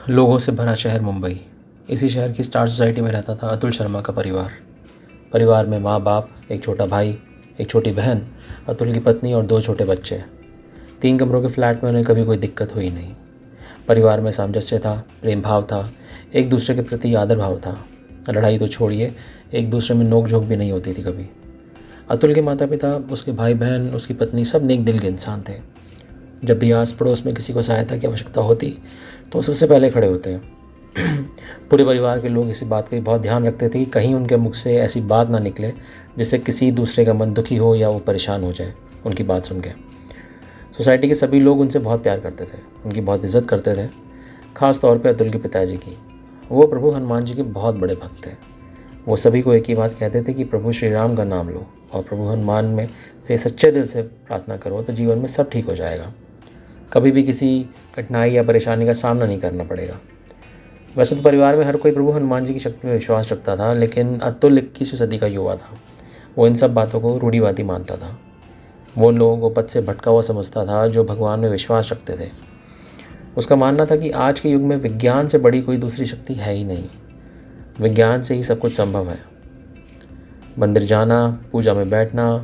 लोगों से भरा शहर मुंबई। इसी शहर की स्टार सोसाइटी में रहता था अतुल शर्मा का परिवार। परिवार में माँ बाप, एक छोटा भाई, एक छोटी बहन, अतुल की पत्नी और 2 छोटे बच्चे। 3 कमरों के फ्लैट में उन्हें कभी कोई दिक्कत हुई नहीं। परिवार में सामंजस्य था, प्रेम भाव था, एक दूसरे के प्रति आदर भाव था। लड़ाई तो छोड़िए, एक दूसरे में नोक झोंक भी नहीं होती थी कभी। अतुल के माता पिता, उसके भाई बहन, उसकी पत्नी सब नेक दिल के इंसान थे। जब भी आस पड़ोस में किसी को सहायता की आवश्यकता होती तो सबसे पहले खड़े होते। पूरे परिवार के लोग इसी बात का बहुत ध्यान रखते थे कि कहीं उनके मुख से ऐसी बात ना निकले जिससे किसी दूसरे का मन दुखी हो या वो परेशान हो जाए उनकी बात सुन के। सोसाइटी के सभी लोग उनसे बहुत प्यार करते थे, उनकी बहुत इज्जत करते थे, ख़ास तौर पे अतुल के पिताजी की। वो प्रभु हनुमान जी के बहुत बड़े भक्त थे। वो सभी को एक ही बात कहते थे कि प्रभु श्री राम का नाम लो और प्रभु हनुमान में से सच्चे दिल से प्रार्थना करो तो जीवन में सब ठीक हो जाएगा। कभी भी किसी कठिनाई या परेशानी का सामना नहीं करना पड़ेगा। वैसे तो परिवार में हर कोई प्रभु हनुमान जी की शक्ति में विश्वास रखता था, लेकिन अतुल 21वीं सदी का युवा था। वो इन सब बातों को रूढ़िवादी मानता था। वो उन लोगों को पद से भटका हुआ समझता था जो भगवान में विश्वास रखते थे। उसका मानना था कि आज के युग में विज्ञान से बड़ी कोई दूसरी शक्ति है ही नहीं। विज्ञान से ही सब कुछ संभव है। मंदिर जाना, पूजा में बैठना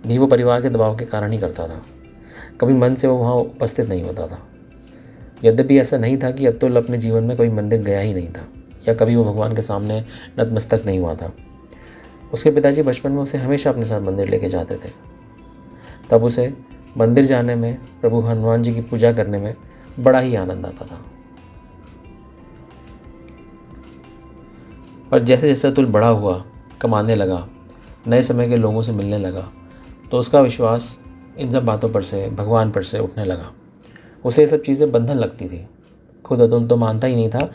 भी वो परिवार के दबाव के कारण ही करता था। कभी मन से वो वहाँ उपस्थित नहीं होता था। यद्यपि ऐसा नहीं था कि अतुल अपने जीवन में कभी मंदिर गया ही नहीं था या कभी वो भगवान के सामने नतमस्तक नहीं हुआ था। उसके पिताजी बचपन में उसे हमेशा अपने साथ मंदिर लेके जाते थे। तब उसे मंदिर जाने में, प्रभु हनुमान जी की पूजा करने में बड़ा ही आनंद आता था। पर जैसे जैसे अतुल बड़ा हुआ, कमाने लगा, नए समय के लोगों से मिलने लगा, तो उसका विश्वास इन सब बातों पर से, भगवान पर से उठने लगा। उसे ये सब चीज़ें बंधन लगती थी। खुद अतुल तो मानता ही नहीं था।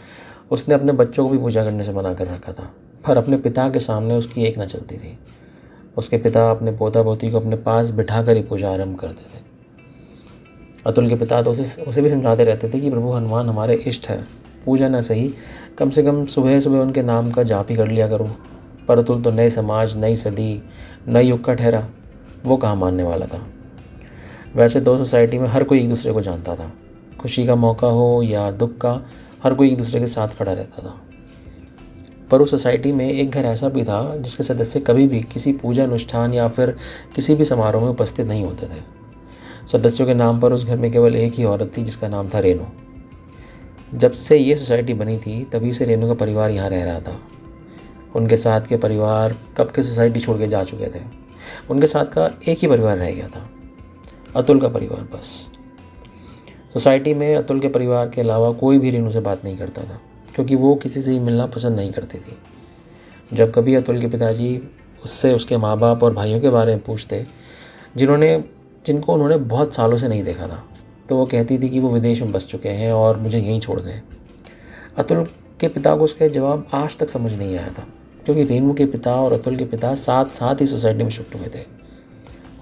उसने अपने बच्चों को भी पूजा करने से मना कर रखा था, पर अपने पिता के सामने उसकी एक न चलती थी। उसके पिता अपने पोता पोती को अपने पास बिठा कर ही पूजा आरंभ करते थे। अतुल के पिता तो उसे भी समझाते रहते थे कि प्रभु हनुमान हमारे इष्ट है, पूजा न सही, कम से कम सुबह सुबह उनके नाम का जाप ही कर लिया करो। पर अतुल तो नए समाज, नई सदी, नए युग का ठहरा। वो कहाँ मानने वाला था। वैसे तो सोसाइटी में हर कोई एक दूसरे को जानता था। खुशी का मौका हो या दुख का, हर कोई एक दूसरे के साथ खड़ा रहता था। पर उस सोसाइटी में एक घर ऐसा भी था जिसके सदस्य कभी भी किसी पूजा अनुष्ठान या फिर किसी भी समारोह में उपस्थित नहीं होते थे। सदस्यों के नाम पर उस घर में केवल एक ही औरत थी जिसका नाम था रेनू। जब से ये सोसाइटी बनी थी तभी से रेनू का परिवार यहाँ रह रहा था। उनके साथ के परिवार कब के सोसाइटी छोड़ के जा चुके थे। उनके साथ का एक ही परिवार रह गया था, अतुल का परिवार बस। सोसाइटी में अतुल के परिवार के अलावा कोई भी रेनू से बात नहीं करता था, क्योंकि वो किसी से ही मिलना पसंद नहीं करती थी। जब कभी अतुल के पिताजी उससे उसके माँ बाप और भाइयों के बारे में पूछते, जिनको उन्होंने बहुत सालों से नहीं देखा था, तो वो कहती थी कि वो विदेश में बस चुके हैं और मुझे यहीं छोड़ गए। अतुल के पिता को उसका जवाब आज तक समझ नहीं आया था, क्योंकि रेनू के पिता और अतुल के पिता साथ साथ ही सोसाइटी में शिफ्ट हुए थे।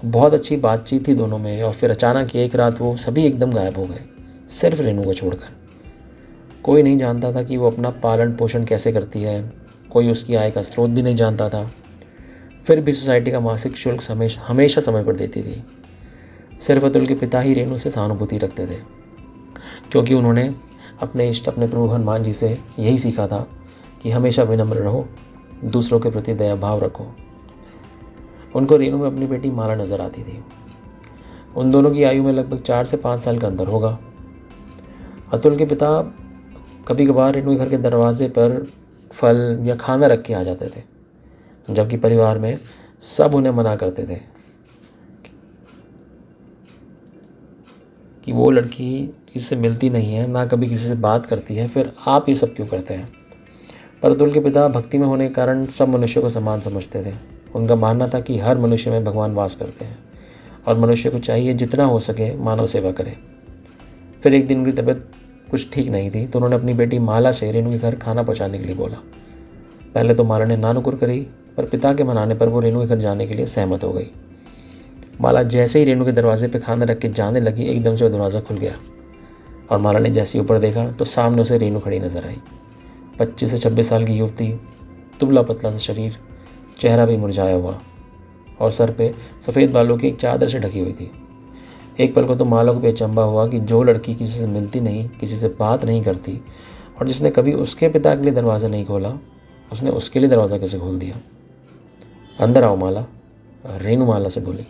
बहुत अच्छी बातचीत थी दोनों में, और फिर अचानक एक रात वो सभी एकदम गायब हो गए, सिर्फ रेनू को छोड़कर। कोई नहीं जानता था कि वो अपना पालन पोषण कैसे करती है, कोई उसकी आय का स्रोत भी नहीं जानता था। फिर भी सोसाइटी का मासिक शुल्क हमेशा समय पर देती थी। सिर्फ अतुल के पिता ही रेनू से सहानुभूति रखते थे, क्योंकि उन्होंने अपने इष्ट, अपने प्रभु हनुमान जी से यही सीखा था कि हमेशा विनम्र रहो, दूसरों के प्रति दया भाव रखो। उनको रेनू में अपनी बेटी माला नज़र आती थी। उन दोनों की आयु में लगभग 4 से 5 साल का अंतर होगा। अतुल के पिता कभी कभार रेनू के घर के दरवाजे पर फल या खाना रख के आ जाते थे, जबकि परिवार में सब उन्हें मना करते थे कि वो लड़की किसी से मिलती नहीं है, ना कभी किसी से बात करती है, फिर आप ये सब क्यों करते हैं। पर अतुल के पिता भक्ति में होने के कारण सब मनुष्यों को समान समझते थे। उनका मानना था कि हर मनुष्य में भगवान वास करते हैं और मनुष्य को चाहिए जितना हो सके मानव सेवा करे। फिर एक दिन उनकी तबीयत कुछ ठीक नहीं थी, तो उन्होंने अपनी बेटी माला से रेनू के घर खाना पहुंचाने के लिए बोला। पहले तो माला ने नानुकुर करी, पर पिता के मनाने पर वो रेनू के घर जाने के लिए सहमत हो गई। माला जैसे ही रेनू के दरवाजे पर खाना रख के जाने लगी, एकदम से वो दरवाज़ा खुल गया और माला ने जैसे ही ऊपर देखा तो सामने उसे रेनू खड़ी नजर आई। 25 से 26 साल की युवती, दुबला पतला सा शरीर, चेहरा भी मुरझाया हुआ और सर पे सफ़ेद बालों की एक चादर से ढकी हुई थी। एक पल को तो माला को भी अचंभा हुआ कि जो लड़की किसी से मिलती नहीं, किसी से बात नहीं करती और जिसने कभी उसके पिता के लिए दरवाज़ा नहीं खोला, उसने उसके लिए दरवाज़ा कैसे खोल दिया। अंदर आओ माला, रेनू माला से बोली।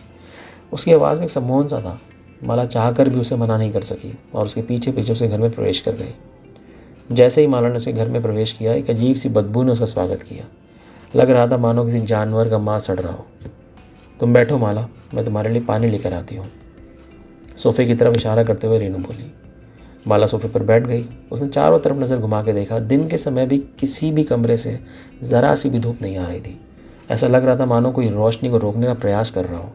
उसकी आवाज़ में एक सम्मोहन सा था। माला चाहकर भी उसे मना नहीं कर सकी और उसके पीछे पीछे उसके घर में प्रवेश कर गई। जैसे ही माला ने उसके घर में प्रवेश किया, एक अजीब सी बदबू ने उसका स्वागत किया। लग रहा था मानो किसी जानवर का मांस सड़ रहा हो। तुम बैठो माला, मैं तुम्हारे लिए पानी लेकर आती हूँ, सोफ़े की तरफ इशारा करते हुए रेनू बोली। माला सोफ़े पर बैठ गई। उसने चारों तरफ नज़र घुमा के देखा। दिन के समय भी किसी भी कमरे से ज़रा सी भी धूप नहीं आ रही थी। ऐसा लग रहा था मानो कोई रोशनी को रोकने का प्रयास कर रहा हो।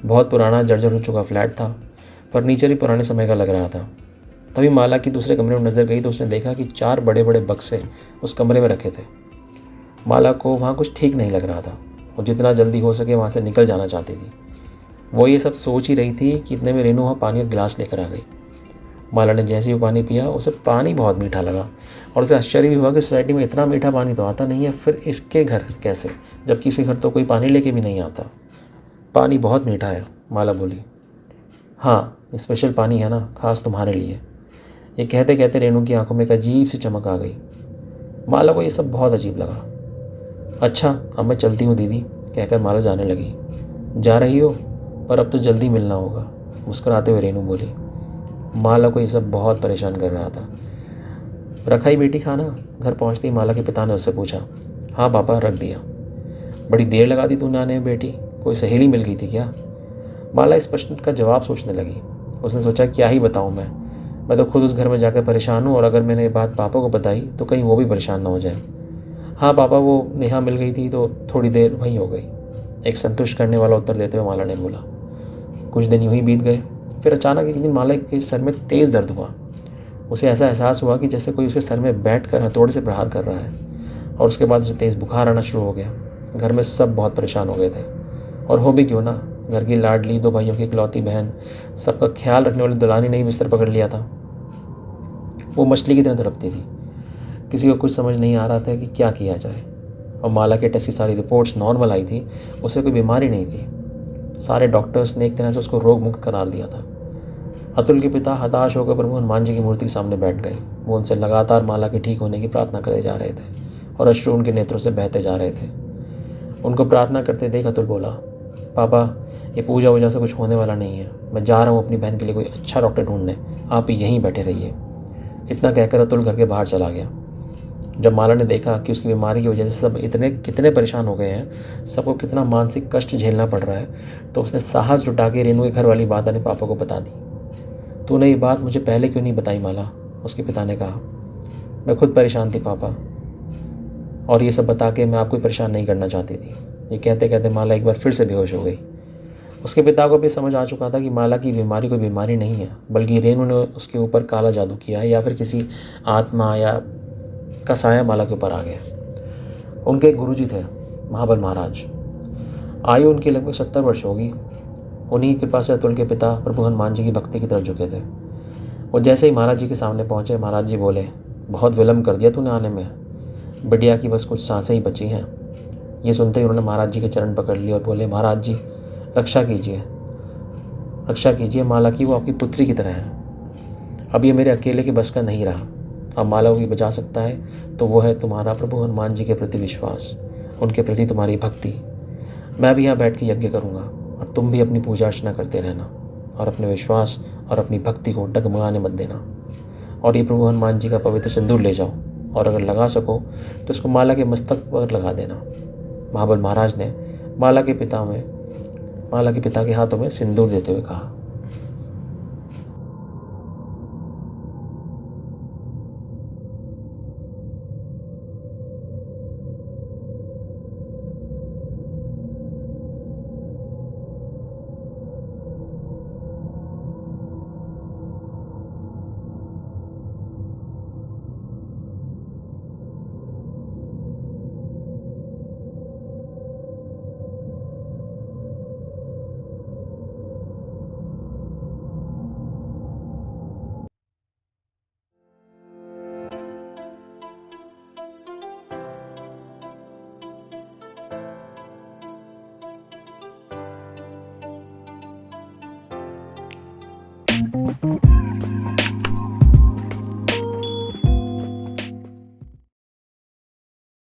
बहुत पुराना जर्जर हो चुका फ्लैट था। फर्नीचर ही पुराने समय का लग रहा था। तभी माला की दूसरे कमरे में नज़र गई तो उसने देखा कि 4 बड़े बड़े बक्से उस कमरे में रखे थे। माला को वहाँ कुछ ठीक नहीं लग रहा था। वो जितना जल्दी हो सके वहाँ से निकल जाना चाहती थी। वो ये सब सोच ही रही थी कि इतने में रेनू वहाँ पानी का गिलास लेकर आ गई। माला ने जैसे ही वो पानी पिया, उसे पानी बहुत मीठा लगा और उसे आश्चर्य भी हुआ कि सोसाइटी में इतना मीठा पानी तो आता नहीं है, फिर इसके घर कैसे, जबकि इसके घर तो कोई पानी लेके भी नहीं आता। पानी बहुत मीठा है, माला बोली। हाँ, स्पेशल पानी है ना, खास तुम्हारे लिए। ये कहते कहते रेनू की आंखों में एक अजीब सी चमक आ गई। माला को ये सब बहुत अजीब लगा। अच्छा, अब मैं चलती हूँ दीदी, कहकर माला जाने लगी। जा रही हो, पर अब तो जल्दी मिलना होगा, मुस्कुराते हुए रेनू बोली। माला को ये सब बहुत परेशान कर रहा था। रखा ही बेटी खाना? घर पहुँचते ही माला के पिता ने उससे पूछा। हाँ पापा, रख दिया। बड़ी देर लगा दी तूने आने में बेटी, कोई सहेली मिल गई थी क्या? माला इस प्रश्न का जवाब सोचने लगी। उसने सोचा, क्या ही बताऊँ मैं तो खुद उस घर में जाकर परेशान हूँ और अगर मैंने ये बात पापा को बताई तो कहीं वो भी परेशान ना हो जाए। हाँ पापा, वो नेहा मिल गई थी तो थोड़ी देर वहीं हो गई, एक संतुष्ट करने वाला उत्तर देते हुए माला ने बोला। कुछ दिन यूं ही बीत गए। फिर अचानक एक दिन माला के सर में तेज़ दर्द हुआ। उसे ऐसा एहसास हुआ कि जैसे कोई उसके सर में बैठकर हथौड़े से प्रहार कर रहा है और उसके बाद उसे तेज़ बुखार आना शुरू हो गया। घर में सब बहुत परेशान हो गए थे, और हो भी क्यों ना, घर की लाडली 2 भाइयों की इकलौती बहन, सबका ख्याल रखने वाली दुलानी ने ही बिस्तर पकड़ लिया था। वो मछली की तरह तड़पती थी। किसी को कुछ समझ नहीं आ रहा था कि क्या किया जाए। और माला के टेस्ट की सारी रिपोर्ट्स नॉर्मल आई थी, उसे कोई बीमारी नहीं थी। सारे डॉक्टर्स ने एक तरह से उसको रोग मुक्त करार दिया था। अतुल के पिता हताश होकर प्रभु हनुमान जी की मूर्ति के सामने बैठ गए। वो उनसे लगातार माला के ठीक होने की प्रार्थना करते जा रहे थे और अश्रु उनके नेत्रों से बहते जा रहे थे। उनको प्रार्थना करते देख अतुल बोला, पापा, ये पूजा वूजा से कुछ होने वाला नहीं है। मैं जा रहा हूँ अपनी बहन के लिए कोई अच्छा डॉक्टर ढूंढने, आप ही यहीं बैठे रहिए। इतना कहकर अतुल घर के बाहर चला गया। जब माला ने देखा कि उसकी बीमारी की वजह से सब कितने परेशान हो गए हैं, सबको कितना मानसिक कष्ट झेलना पड़ रहा है, तो उसने साहस जुटा के रेनू के घर वाली बात अपने पापा को बता दी। तूने ये बात मुझे पहले क्यों नहीं बताई माला? उसके पिता ने कहा। मैं खुद परेशान थी पापा, और ये सब बता के मैं आपको परेशान नहीं करना चाहती थी। ये कहते कहते माला एक बार फिर से बेहोश हो गई। उसके पिता को भी समझ आ चुका था कि माला की बीमारी कोई बीमारी नहीं है, बल्कि रेनू ने उसके ऊपर काला जादू किया है, या फिर किसी आत्मा या का साया माला के ऊपर आ गया। उनके एक गुरुजी थे, महाबल महाराज। आयु उनकी लगभग 70 वर्ष होगी। उन्हीं की कृपा से अतुल के पिता प्रभु हनुमान जी की भक्ति की तरफ झुके थे। वो जैसे ही महाराज जी के सामने पहुँचे, महाराज जी बोले, बहुत विलम्ब कर दिया तूने आने में, बिटिया की बस कुछ सांसें ही बची हैं। ये सुनते ही उन्होंने महाराज जी के चरण पकड़ लिए और बोले, महाराज जी रक्षा कीजिए, रक्षा कीजिए माला की, वो आपकी पुत्री की तरह है। अब ये मेरे अकेले के बस का नहीं रहा। अब माला को भी बचा सकता है तो वो है तुम्हारा प्रभु हनुमान जी के प्रति विश्वास, उनके प्रति तुम्हारी भक्ति। मैं भी यहाँ बैठ के यज्ञ करूँगा और तुम भी अपनी पूजा अर्चना करते रहना और अपने विश्वास और अपनी भक्ति को डगमगाने मत देना। और ये प्रभु हनुमान जी का पवित्र सिंदूर ले जाओ और अगर लगा सको तो इसको माला के मस्तक पर लगा देना। महाबल महाराज ने माला के पिता के हाथों में सिंदूर देते हुए कहा।